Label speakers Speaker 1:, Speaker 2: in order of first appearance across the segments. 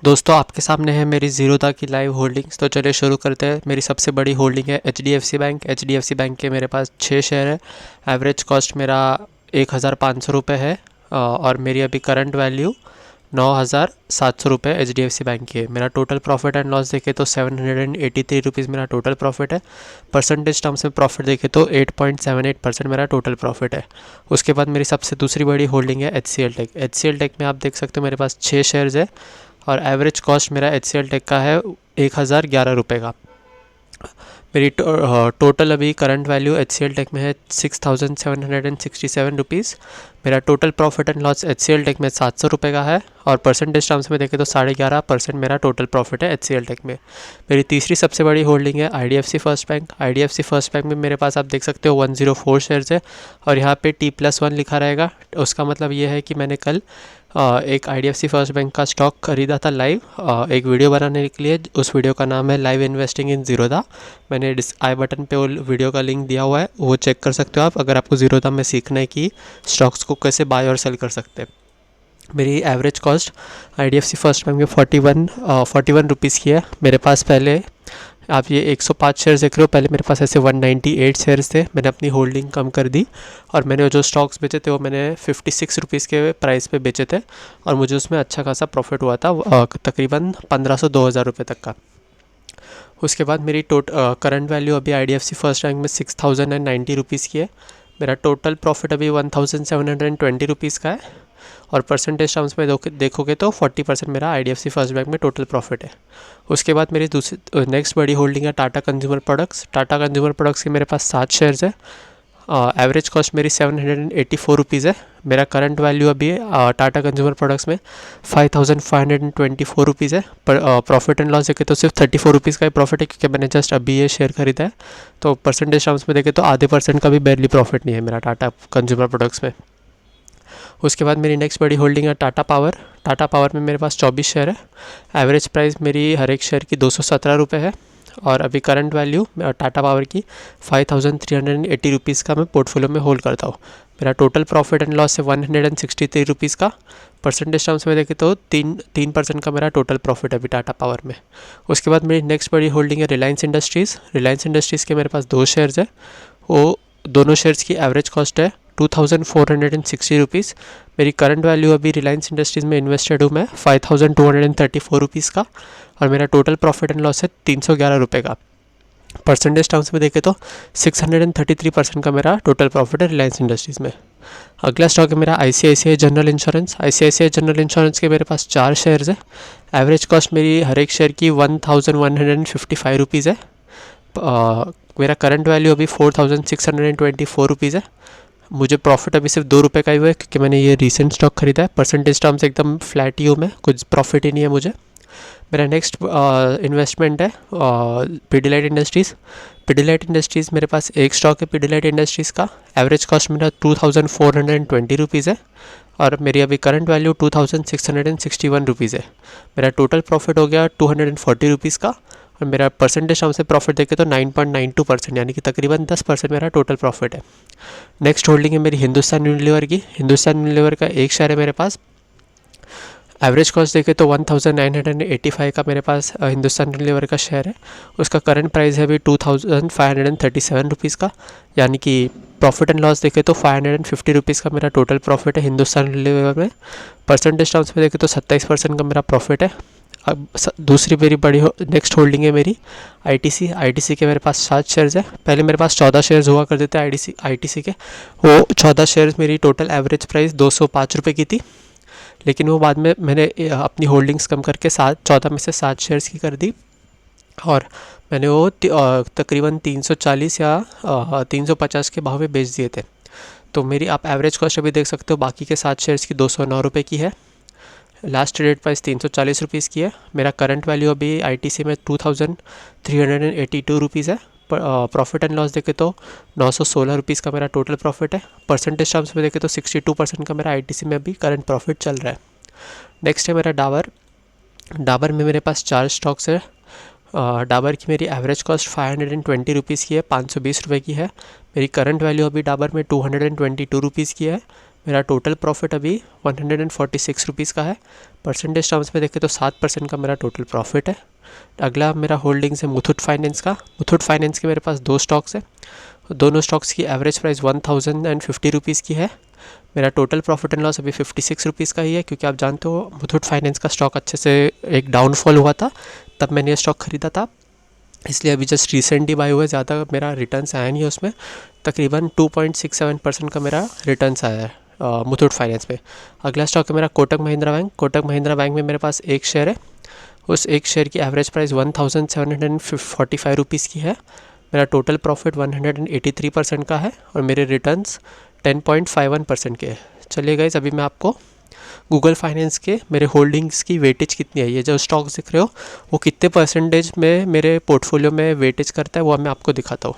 Speaker 1: दोस्तों आपके सामने है मेरी ज़ीरोधा की लाइव होल्डिंग्स। तो चलिए शुरू करते हैं। मेरी सबसे बड़ी होल्डिंग है HDFC बैंक। HDFC बैंक के मेरे पास 6 शेयर है। एवरेज कॉस्ट मेरा 1,500 रुपये है और मेरी अभी करंट वैल्यू 9,700 रुपये HDFC बैंक की है। मेरा टोटल प्रॉफिट एंड लॉस देखे तो 783 मेरा टोटल प्रॉफिट है। परसेंटेज टर्म्स में प्रॉफिट देखे तो 8.78% मेरा टोटल प्रॉफिट है। उसके बाद मेरी सबसे दूसरी बड़ी होल्डिंग है HCL टेक। HCL टेक में आप देख सकते हो मेरे पास 6 शेयर्स है और एवरेज कॉस्ट मेरा HCL टेक का है 1,011 रुपये का। मेरी टोटल अभी करंट वैल्यू HCL टेक में है 6,767 रुपीज़। मेरा total profit and loss HCL tech में 700 रुपये का है और परसेंटेज टर्म्स में देखें तो 11.5% मेरा टोटल प्रॉफिट है HCL टेक में। मेरी तीसरी सबसे बड़ी होल्डिंग है IDFC first bank. IDFC first bank में मेरे पास आप देख सकते हो 104 शेयर्स है और यहाँ पे T+1 लिखा रहेगा। उसका मतलब ये है कि मैंने कल एक IDFC फर्स्ट बैंक का स्टॉक खरीदा था लाइव एक वीडियो बनाने के लिए। उस वीडियो का नाम है लाइव इन्वेस्टिंग इन ज़ीरोधा। मैंने आई बटन पे वो वीडियो का लिंक दिया हुआ है, वो चेक कर सकते हो आप अगर आपको ज़ीरोधा में सीखना है कि स्टॉक्स को कैसे बाय और सेल कर सकते हैं। मेरी average cost IDFC first bank में 41 रुपीज़ की है। मेरे पास पहले आप ये 105 शेयर्स देख रहे हो, पहले मेरे पास ऐसे 198 शेयर्स थे। मैंने अपनी होल्डिंग कम कर दी और मैंने जो स्टॉक्स बेचे थे वो मैंने 56 रुपीज़ के प्राइस पे बेचे थे और मुझे उसमें अच्छा खासा प्रॉफिट हुआ था, तकरीबन 1,500-2,000 रुपये तक का। उसके बाद मेरी करंट वैल्यू अभी IDFC फर्स्ट बैंक में 6,090 रुपीज़ की है। मेरा टोटल प्रॉफिट अभी 1,720 का है और परसेंटेज टर्म्स में देखोगे तो 40% मेरा IDFC फर्स्ट बैंक में टोटल प्रॉफिट है। उसके बाद मेरी दूसरी नेक्स्ट बड़ी होल्डिंग है Tata consumer products. Tata consumer products के मेरे पास 7 शेयर्स है। एवरेज कॉस्ट मेरी 784 है। मेरा करंट वैल्यू अभी टाटा कंज्यूमर प्रोडक्ट्स में 5,524 है। पर प्रॉफिट एंड लॉस देखे तो सिर्फ 34 का ही प्रॉफिट है क्योंकि मैंने जस्ट अभी ये शेयर खरीदा है। तो परसेंटेज टर्म्स में देखे तो आधे % का भी बैरली प्रॉफिट नहीं है मेरा टाटा कंज्यूमर प्रोडक्ट्स में। उसके बाद मेरी नेक्स्ट बड़ी होल्डिंग है टाटा पावर। टाटा पावर में मेरे पास 24 शेयर है। एवरेज प्राइस मेरी हर एक शेयर की 217 रुपये है और अभी करंट वैल्यू टाटा पावर की 5,380 रुपीज़ का मैं पोर्टफोलियो में होल्ड करता हूँ। मेरा टोटल प्रॉफिट एंड लॉस है 163 रुपीज़ का। परसेंटेज टर्म्स में देखें तो 3% का मेरा टोटल प्रॉफिट है अभी टाटा पावर में। उसके बाद मेरी नेक्स्ट बड़ी होल्डिंग है रिलायंस इंडस्ट्रीज़। रिलायंस इंडस्ट्रीज़ के मेरे पास 2 शेयर्स है। वो दोनों शेयर्स की एवरेज कॉस्ट है 2,460 रुपीज़। मेरी करंट वैल्यू अभी रिलायंस इंडस्ट्रीज़ में इन्वेस्टेड हूँ मैं 5,234 रुपीज़ का और मेरा टोटल प्रॉफिट एंड लॉस है 311 रुपये का। परसेंटेज टर्म्स में देखें तो 633% का मेरा टोटल प्रॉफिट है रिलायंस इंडस्ट्रीज़ में। अगला स्टॉक है मेरा ICICI general insurance. ICICI general insurance के मेरे पास 4 शेयर्स है। एवरेज कॉस्ट मेरी हर एक शेयर की 1,155 रुपीज़ है। मेरा करंट वैल्यू अभी 4,624 रुपीज़ है। मुझे प्रॉफिट अभी सिर्फ 2 रुपये का ही हुआ है क्योंकि मैंने ये रीसेंट स्टॉक खरीदा है। परसेंटेज टर्म्स एकदम फ्लैट ही हूँ मैं, कुछ प्रॉफिट ही नहीं है मुझे। मेरा नेक्स्ट इन्वेस्टमेंट है पिडिलाइट इंडस्ट्रीज़। पिडिलाइट इंडस्ट्रीज़ मेरे पास एक स्टॉक है पिडिलाइट इंडस्ट्रीज़ का। एवरेज कॉस्ट मेरा 2,420 रुपीज़ है और मेरी अभी करंट वैल्यू 2,661 रुपीज़ है। मेरा टोटल प्रॉफिट हो गया 240 रुपीज़ का और मेरा परसेंटेज टर्म से प्रॉफिट देखे तो 9.92%, यानी कि तकरीबन 10% मेरा टोटल प्रॉफिट है। नेक्स्ट होल्डिंग है मेरी हिंदुस्तान यूनिलीवर की। हिंदुस्तान यूनिलीवर का एक शेयर है मेरे पास। एवरेज कॉस्ट देखे तो 1,985 का मेरे पास हिंदुस्तान यूनिलीवर का शेयर है। उसका करंट प्राइस है अभी 2,537 रुपीज़ का, यानी कि प्रॉफिट एंड लॉस देखे तो 550 रुपीज़ का मेरा टोटल प्रॉफिट है हिंदुस्तान यूनिलीवर में। परसेंटेज टर्म्स में देखे तो 27% का मेरा प्रॉफिट है। अब दूसरी मेरी बड़ी नेक्स्ट होल्डिंग है मेरी ITC के मेरे पास 7 शेयर्स है। पहले मेरे पास 14 शेयर्स हुआ करते थे ITC के। वो 14 शेयर्स मेरी टोटल एवरेज प्राइस 205 रुपये की थी, लेकिन वो बाद में मैंने अपनी होल्डिंग्स कम करके 14 में से 7 शेयर्स की कर दी और मैंने वो तकरीबन 340 या 350 के भाव में बेच दिए थे। तो मेरी आप एवरेज कॉस्ट अभी देख सकते हो बाकी के 7 शेयर्स की 209 रुपये की है। लास्ट ट्रेडेड प्राइस 340 रुपीज़ की है। मेरा करंट वैल्यू अभी ITC में 2,382 रुपीज़ है। प्रॉफिट एंड लॉस देखे तो 916 रुपीज़ का मेरा टोटल प्रॉफिट है। परसेंटेज टर्म्स में देखे तो 62% का मेरा ITC में अभी करंट प्रॉफिट चल रहा है। नेक्स्ट है मेरा डाबर में मेरे पास 4 स्टॉक्स है। डाबर की मेरी एवरेज कॉस्ट 520 रुपीज़ की है, 520 रुपये की है। मेरी करंट वैल्यू अभी डाबर में 222 रुपीज़ की है। मेरा टोटल प्रॉफिट अभी 146 रुपीज़ का है। परसेंटेज टर्म्स में देखें तो 7% का मेरा टोटल प्रॉफिट है। अगला मेरा होल्डिंग्स है मुथूट फाइनेंस का। मुथूट फाइनेंस के मेरे पास 2 स्टॉक्स है। दोनों स्टॉक्स की एवरेज प्राइस 1050 रुपीज़ की है। मेरा टोटल प्रॉफिट एंड लॉस अभी 56 रुपीज़ का ही है, क्योंकि आप जानते हो मुथूट फाइनेंस का स्टॉक अच्छे से एक डाउनफॉल हुआ था, तब मैंने ये स्टॉक ख़रीदा था, इसलिए अभी जस्ट रिसेंटली बाय हुआ है। ज़्यादा मेरा रिटर्न्स आया नहीं है उसमें, तकरीबन 2.67% का मेरा रिटर्न्स आया है मुथूट फाइनेंस में। अगला स्टॉक है मेरा कोटक महिंद्रा बैंक। कोटक महिंद्रा बैंक में मेरे पास एक शेयर है। उस एक शेयर की एवरेज प्राइस 1745 रुपीज़ की है। मेरा टोटल प्रॉफिट 183% का है और मेरे रिटर्न्स 10.51% के हैं। चलिए गाइस, अभी मैं आपको गूगल फाइनेंस के मेरे होल्डिंग्स की वेटेज कितनी है, ये जो स्टॉक्स दिख रहे हो वो कितने परसेंटेज में मेरे पोर्टफोलियो में वेटेज करता है, वो मैं आपको दिखाता हूँ।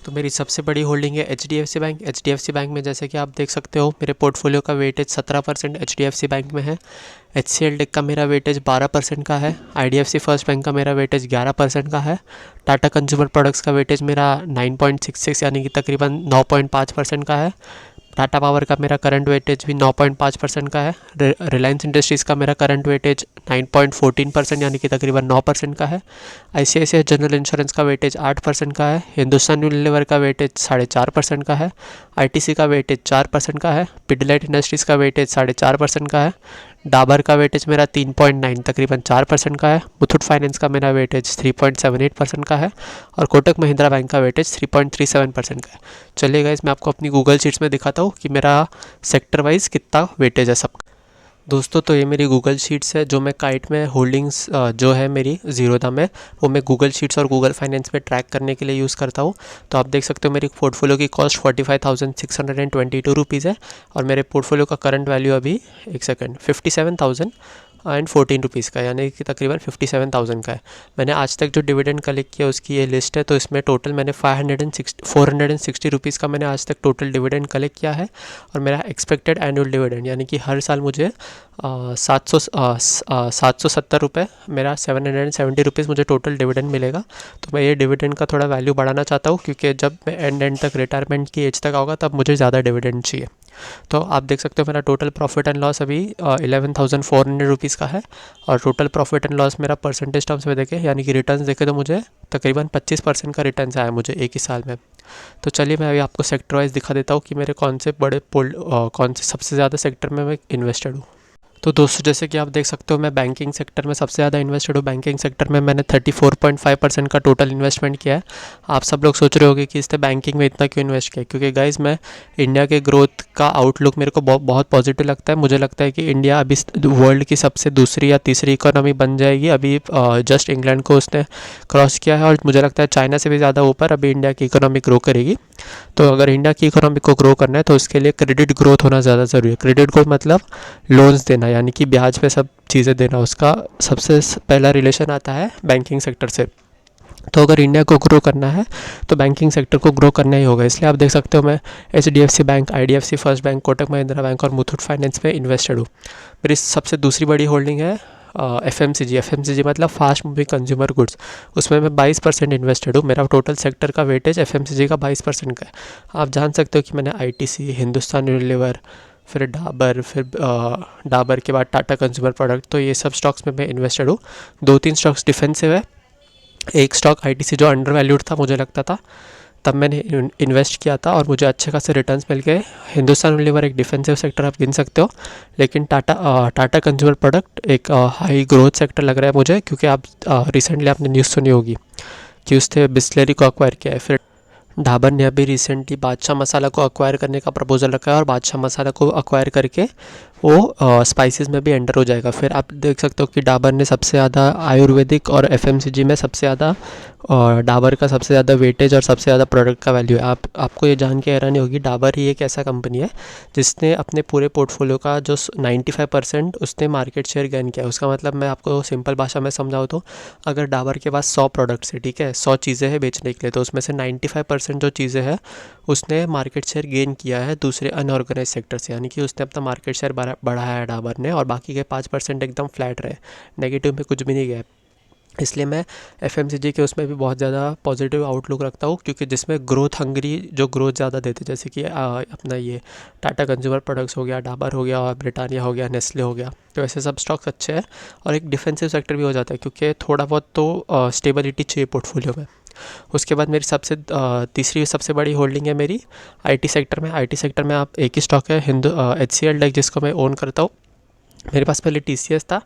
Speaker 1: तो मेरी सबसे बड़ी होल्डिंग है HDFC बैंक। HDFC बैंक में जैसे कि आप देख सकते हो मेरे पोर्टफोलियो का वेटेज 17% HDFC बैंक में है। HCL टेक का मेरा वेटेज 12% का है। IDFC फर्स्ट बैंक का मेरा वेटेज 11% का है। टाटा कंज्यूमर प्रोडक्ट्स का वेटेज मेरा 9.66 यानी कि तकरीबन 9.5% का है। टाटा पावर का मेरा करंट वेटेज भी 9.5% का है। रिलायंस इंडस्ट्रीज़ का मेरा करंट वेटेज 9.14% यानी कि तकरीबन 9% का है। ICICI जनरल इंश्योरेंस का वेटेज 8% का है। हिंदुस्तान यूनिलीवर का वेटेज 4.5% का है। ITC का वेटेज 4% का है। पिडिलाइट इंडस्ट्रीज़ का वेटेज 4.5% का है। डाबर का वेटेज मेरा 3.9 तकरीबन 4% का है। मुथूट फाइनेंस का मेरा वेटेज 3.78% का है और कोटक महिंद्रा बैंक का वेटेज 3.37% का है। चलिए गाइस, मैं आपको अपनी गूगल शीट्स में दिखाता हूँ कि मेरा सेक्टर वाइज कितना वेटेज है सबका। दोस्तों, तो ये मेरी गूगल शीट्स है जो मैं काइट में होल्डिंग्स जो है मेरी ज़ीरोधा में, वो मैं गूगल शीट्स और गूगल फाइनेंस में ट्रैक करने के लिए यूज़ करता हूँ। तो आप देख सकते हो मेरी पोर्टफोलियो की कॉस्ट 45,622 रुपीज़ है और मेरे पोर्टफोलियो का करंट वैल्यू अभी 57,014 रुपीज़ का, यानी कि तकरीबन 57,000 का है। मैंने आज तक जो डिविडेंड कलेक्ट किया उसकी ये लिस्ट है। तो इसमें टोटल मैंने 460 रुपीज़ का मैंने आज तक टोटल डिविडेंड कलेक्ट किया है और मेरा एक्सपेक्टेड एनुअल डिविडेंड यानी कि हर साल मुझे 770 रुपये, मेरा 770 रुपीज़ मुझे टोटल डिविडेंड मिलेगा। तो मैं ये डिविडेंड का थोड़ा वैल्यू बढ़ाना चाहता हूँ, क्योंकि जब मैं एंड तक रिटायरमेंट की एज तक आऊँगा तब मुझे ज़्यादा डिविडेंड चाहिए। तो आप देख सकते हो मेरा टोटल प्रॉफिट एंड लॉस अभी 11,400 रुपीज़ का है और टोटल प्रॉफिट एंड लॉस मेरा परसेंटेज टर्म्स में देखें यानी कि रिटर्न्स देखें तो मुझे तकरीबन 25% का रिटर्न्स आया मुझे एक ही साल में। तो चलिए मैं अभी आपको सेक्टर वाइज दिखा देता हूँ कि मेरे कौन से कौन से सबसे ज़्यादा सेक्टर में मैं इन्वेस्टेड हूँ। तो दोस्तों, जैसे कि आप देख सकते हो मैं बैंकिंग सेक्टर में सबसे ज़्यादा इन्वेस्टेड हूँ। बैंकिंग सेक्टर में मैंने 34.5% का टोटल इन्वेस्टमेंट किया है। आप सब लोग सोच रहे होंगे कि इसने बैंकिंग में इतना क्यों इन्वेस्ट किया, क्योंकि गाइज मैं इंडिया के ग्रोथ का आउटलुक मेरे को बहुत पॉजिटिव लगता है। मुझे लगता है कि इंडिया अभी वर्ल्ड की सबसे दूसरी या तीसरी इकोनॉमी बन जाएगी। अभी जस्ट इंग्लैंड को उसने क्रॉस किया है और मुझे लगता है चाइना से भी ज़्यादा ऊपर अभी इंडिया की इकोनॉमी ग्रो करेगी। तो अगर इंडिया की इकोनॉमी को ग्रो करना है तो उसके लिए क्रेडिट ग्रोथ होना ज़्यादा ज़रूरी है। क्रेडिट ग्रोथ मतलब लोन्स देना, यानी कि ब्याज पे सब चीज़ें देना, उसका सबसे पहला रिलेशन आता है बैंकिंग सेक्टर से। तो अगर इंडिया को ग्रो करना है तो बैंकिंग सेक्टर को ग्रो करना ही होगा। इसलिए आप देख सकते हो मैं HDFC bank, IDFC first bank, Kotak Mahindra bank और मुथूट फाइनेंस में इन्वेस्टेड हूँ। मेरी सबसे दूसरी बड़ी होल्डिंग है FMCG मतलब फास्ट मूविंग कंज्यूमर गुड्स। उसमें मैं 22% इन्वेस्टेड हूँ। मेरा टोटल सेक्टर का वेटेज FMCG का 22% का है। आप जान सकते हो कि मैंने ITC, हिंदुस्तान यूनिलीवर, फिर डाबर, फिर डाबर के बाद टाटा कंज्यूमर प्रोडक्ट, तो ये सब स्टॉक्स में मैं इन्वेस्टेड हूँ। 2-3 स्टॉक्स डिफेंसिव है। एक स्टॉक ITC जो अंडर वैल्यूड था मुझे लगता था, तब मैंने इन्वेस्ट किया था और मुझे अच्छे खासे रिटर्न्स मिल गए। हिंदुस्तान यूनिलीवर एक डिफेंसिव सेक्टर आप गिन सकते हो, लेकिन टाटा कंज्यूमर प्रोडक्ट एक हाई ग्रोथ सेक्टर लग रहा है मुझे, क्योंकि आप रिसेंटली आपने न्यूज़ सुनी होगी कि उसने बिस्लेरी को अक्वायर किया है। फिर डाबर ने अभी रिसेंटली बादशाह मसाला को अक्वायर करने का प्रपोजल रखा है और बादशाह मसाला को अक्वायर करके वो स्पाइसेस में भी एंटर हो जाएगा। फिर आप देख सकते हो कि डाबर ने सबसे ज़्यादा आयुर्वेदिक और FMCG में सबसे ज़्यादा डाबर का सबसे ज़्यादा वेटेज और सबसे ज़्यादा प्रोडक्ट का वैल्यू है। आपको ये जान के हैरानी होगी, डाबर ही एक ऐसा कंपनी है जिसने अपने पूरे पोर्टफोलियो का जो 95% उसने मार्केट शेयर गेन किया है। उसका मतलब मैं आपको सिंपल भाषा में समझाऊँ तो अगर डाबर के पास 100 प्रोडक्ट्स है, ठीक है, 100 चीज़ें हैं बेचने के लिए, तो उसमें से 95% जो चीज़ें हैं उसने मार्केट शेयर गेन किया है दूसरे अनऑर्गेनाइज सेक्टर से, यानी कि उसने अपना मार्केट शेयर बढ़ाया है डाबर ने, और बाकी के 5% एकदम फ्लैट रहे, नेगेटिव में कुछ भी नहीं गया। इसलिए मैं एफएमसीजी के उसमें भी बहुत ज़्यादा पॉजिटिव आउटलुक रखता हूँ, क्योंकि जिसमें ग्रोथ हंगरी जो ग्रोथ ज़्यादा देते, जैसे कि अपना ये टाटा कंज्यूमर प्रोडक्ट्स हो गया, डाबर हो गया, और ब्रिटानिया हो गया, नेस्ले हो गया, तो ऐसे सब स्टॉक्स अच्छे हैं। और एक डिफेंसिव सेक्टर भी हो जाता है, क्योंकि थोड़ा बहुत तो स्टेबिलिटी चाहिए पोर्टफोलियो में। उसके बाद मेरी तीसरी सबसे बड़ी होल्डिंग है मेरी आईटी सेक्टर में। आईटी सेक्टर में आप एक ही स्टॉक है HCL टेक, जिसको मैं ओन करता हूँ। मेरे पास पहले TCS था।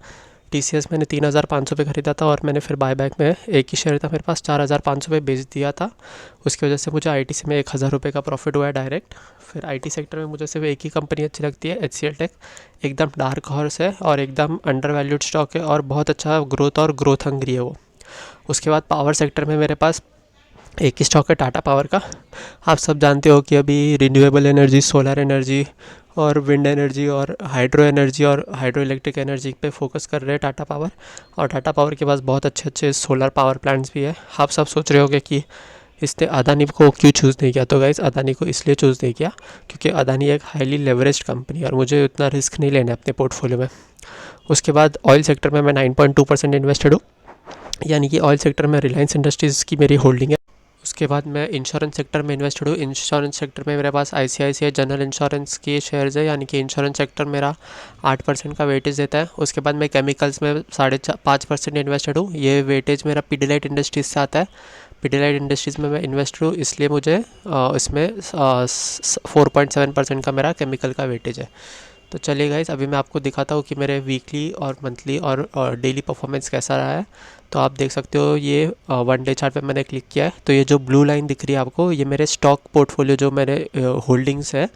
Speaker 1: TCS मैंने 3,500 पे ख़रीदा था, और मैंने फिर बायबैक में एक ही शेयर था मेरे पास, 4,500 पे बेच दिया था। उसकी वजह से मुझे ITC में 1,000 रुपये का प्रॉफिट हुआ है डायरेक्ट। फिर आईटी सेक्टर में मुझे सिर्फ एक ही कंपनी अच्छी लगती है, HCL टेक। एकदम डार्क हॉर्स है और एकदम अंडर वैल्यूड स्टॉक है, और बहुत अच्छा ग्रोथ हंग्री है वो। उसके बाद पावर सेक्टर में मेरे पास एक ही स्टॉक है, टाटा पावर का। आप सब जानते हो कि अभी रिन्यूएबल एनर्जी, सोलर एनर्जी और विंड एनर्जी और हाइड्रो एनर्जी और हाइड्रो इलेक्ट्रिक एनर्जी पे फोकस कर रहे हैं टाटा पावर। और टाटा पावर के पास बहुत अच्छे अच्छे सोलर पावर प्लांट्स भी है। आप सब सोच रहे होंगे कि इसने अदानी को क्यों चूज़ नहीं किया। तो गाइस, अदानी को इसलिए चूज़ नहीं किया क्योंकि अदानी एक हाईली लेवरेज्ड कंपनी है, और मुझे उतना रिस्क नहीं लेना है अपने पोर्टफोलियो में। उसके बाद ऑयल सेक्टर में मैं 9.2% इन्वेस्टेड हूँ, यानी कि ऑयल सेक्टर में रिलायंस इंडस्ट्रीज़ की मेरी होल्डिंग है। उसके बाद मैं इंश्योरेंस सेक्टर में इन्वेस्टेड हूँ। इंश्योरेंस सेक्टर में मेरे पास ICICI जनरल इंश्योरेंस के शेयर्स है, यानी कि इंश्योरेंस सेक्टर मेरा 8% का वेटेज देता है। उसके बाद मैं केमिकल्स में 5.5% इन्वेस्टेड हूँ। ये वेटेज मेरा पिडिलाइट इंडस्ट्रीज़ से आता है। पिडिलाइट इंडस्ट्रीज़ में मैं इन्वेस्टेड हूँ, इसलिए मुझे इसमें 4.7% का मेरा केमिकल का वेटेज है। तो चलिए गाइस, अभी मैं आपको दिखाता हूँ कि मेरे वीकली और मंथली और डेली परफॉर्मेंस कैसा रहा है। तो आप देख सकते हो, ये 1 डे चार्ट पे मैंने क्लिक किया है, तो ये जो ब्लू लाइन दिख रही है आपको, ये मेरे स्टॉक पोर्टफोलियो जो मेरे होल्डिंग्स है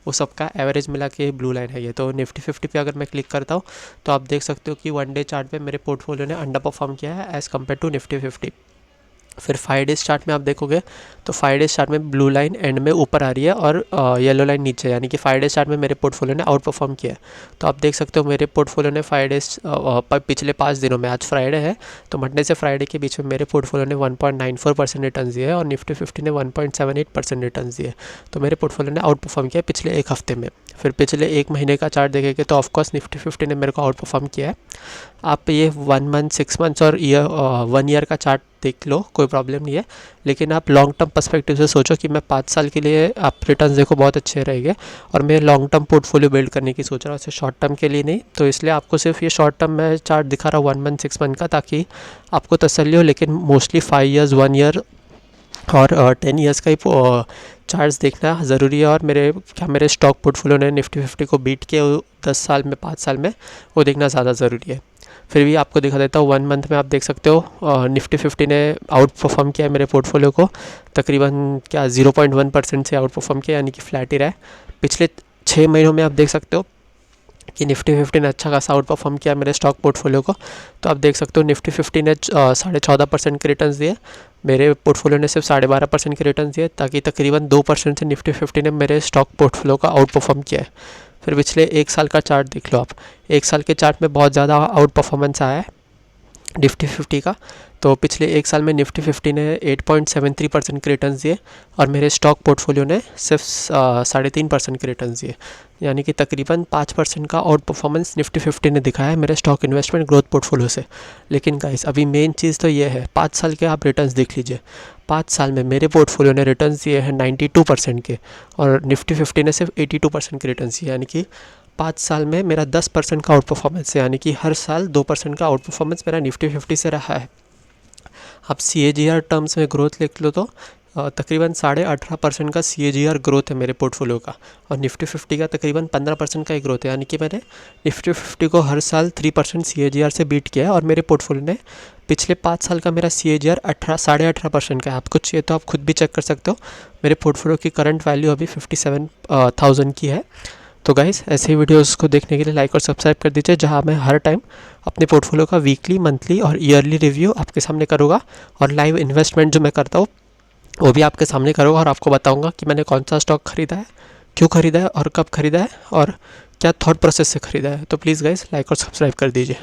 Speaker 1: वो सबका एवरेज मिला के ब्लू लाइन है ये। तो निफ्टी 50 पे अगर मैं क्लिक करता हूँ तो आप देख सकते हो कि 1 डे चार्ट पे मेरे पोर्टफोलियो ने अंडर परफॉर्म किया है एज़ कम्पेयर टू निफ्टी 50। फिर 5 डेज़ चार्ट में आप देखोगे तो 5 डेज़ चार्ट में ब्लू लाइन एंड में ऊपर आ रही है और येलो लाइन नीचे, यानी कि 5 डेज़ चार्ट में मेरे पोर्टफोलियो ने आउट परफॉर्म किया है। तो आप देख सकते हो मेरे पोर्टफोलियो ने 5 डेज़ पिछले 5 दिनों में, आज फ्राइडे है तो मंडे से फ्राइडे के बीच में मेरे पोर्टफोलियो ने 1.94% रिटर्न दिए है, और निफ्टी 50 ने 1.78% रिटर्न दिए। तो मेरे पोर्टफोलियो ने आउट परफॉर्म किया पिछले एक हफ्ते में। फिर पिछले एक महीने का चार्ट देखेंगे तो ऑफकोर्स निफ्टी 50 ने मेरे को आउट परफॉर्म किया है। आप ये 1 मंथ, 6 मंथ्स और 1 ईयर का चार्ट देख लो, कोई प्रॉब्लम नहीं है। लेकिन आप लॉन्ग टर्म पर्सपेक्टिव से सोचो कि मैं 5 साल के लिए, आप रिटर्न्स देखो बहुत अच्छे रहेंगे, और मैं लॉन्ग टर्म पोर्टफोलियो बिल्ड करने की सोच रहा हूँ, ऐसे शॉर्ट टर्म के लिए नहीं। तो इसलिए आपको सिर्फ ये शॉर्ट टर्म में चार्ट दिखा रहा हूँ 1 मंथ, 6 मंथ का, ताकि आपको तसल्ली हो। लेकिन मोस्टली 5 ईयर्स, 1 ईयर और 10 ईयर्स का ही चार्ट्स देखना ज़रूरी है। और मेरे स्टॉक पोर्टफोलियो ने निफ्टी 50 को बीट किया 10 साल में, 5 साल में, वो देखना ज़्यादा ज़रूरी है। फिर भी आपको दिखा देता हूँ, 1 मंथ में आप देख सकते हो निफ्टी 50 ने आउट परफॉर्म किया है मेरे पोर्टफोलियो को, तकरीबन 0.1% से आउट परफॉर्म किया, यानी कि फ्लैट ही रहा है। पिछले 6 महीनों में आप देख सकते हो कि निफ्टी 50 ने अच्छा खासा आउट परफॉर्म किया मेरे स्टॉक पोर्टफोलियो को। तो आप देख सकते हो निफ्टी 50 ने 14.5% के रिटर्न्स दिए, मेरे पोर्टफोलियो ने सिर्फ 12.5% के रिटर्न्स दिए, ताकि तकरीबन 2% से निफ्टी 50 ने मेरे स्टॉक पोर्टफोलियो का आउट परफॉर्म किया है। फिर पिछले 1 साल का चार्ट देख लो आप, 1 साल के चार्ट में बहुत ज़्यादा आउट परफॉर्मेंस आया है निफ्टी 50 का। तो पिछले 1 साल में निफ्टी 50 ने 8.73% के रिटर्न्स दिए, और मेरे स्टॉक पोर्टफोलियो ने सिर्फ 3.5% के रिटर्न्स दिए, यानी कि तकरीबन 5% का आउट परफॉर्मेंस निफ्टी 50 ने दिखाया है मेरे स्टॉक इन्वेस्टमेंट ग्रोथ पोर्टफोलियो से। लेकिन गाइस, अभी मेन चीज़ तो ये है, 5 साल के आप रिटर्न्स देख लीजिए। 5 साल में मेरे पोर्टफोलियो ने रिटर्न्स दिए हैं 92% के, और निफ्टी 50 ने सिर्फ 82% के रिटर्न्स दिए, यानी कि 5 साल में मेरा 10% का आउट परफॉर्मेंस है, यानी कि हर साल 2% का आउट परफॉर्मेंस मेरा निफ्टी 50 से रहा है। आप CAGR टर्म्स में ग्रोथ लिख लो तो तकरीबन 18.5% का CAGR ग्रोथ है मेरे पोर्टफोलियो का, और निफ्टी 50 का तकरीबन 15% का ही ग्रोथ है, यानी कि मैंने निफ्टी 50 को हर साल 3% CAGR से बीट किया है। और मेरे पोर्टफोलियो ने पिछले 5 साल का मेरा CAGR 18.5% का है। आपको चाहिए तो आप खुद भी चेक कर सकते हो। मेरे पोर्टफोलियो की करंट वैल्यू अभी 57,000 की है। तो गाइस, ऐसे ही वीडियोस को देखने के लिए लाइक और सब्सक्राइब कर दीजिए, जहां मैं हर टाइम अपने पोर्टफोलियो का वीकली, मंथली और ईयरली रिव्यू आपके सामने करूँगा, और लाइव इन्वेस्टमेंट जो मैं करता हूँ वो भी आपके सामने करूँगा, और आपको बताऊँगा कि मैंने कौन सा स्टॉक ख़रीदा है, क्यों ख़रीदा है और कब ख़रीदा है, और क्या थॉट प्रोसेस से ख़रीदा है। तो प्लीज़ गाइस, लाइक और सब्सक्राइब कर दीजिए।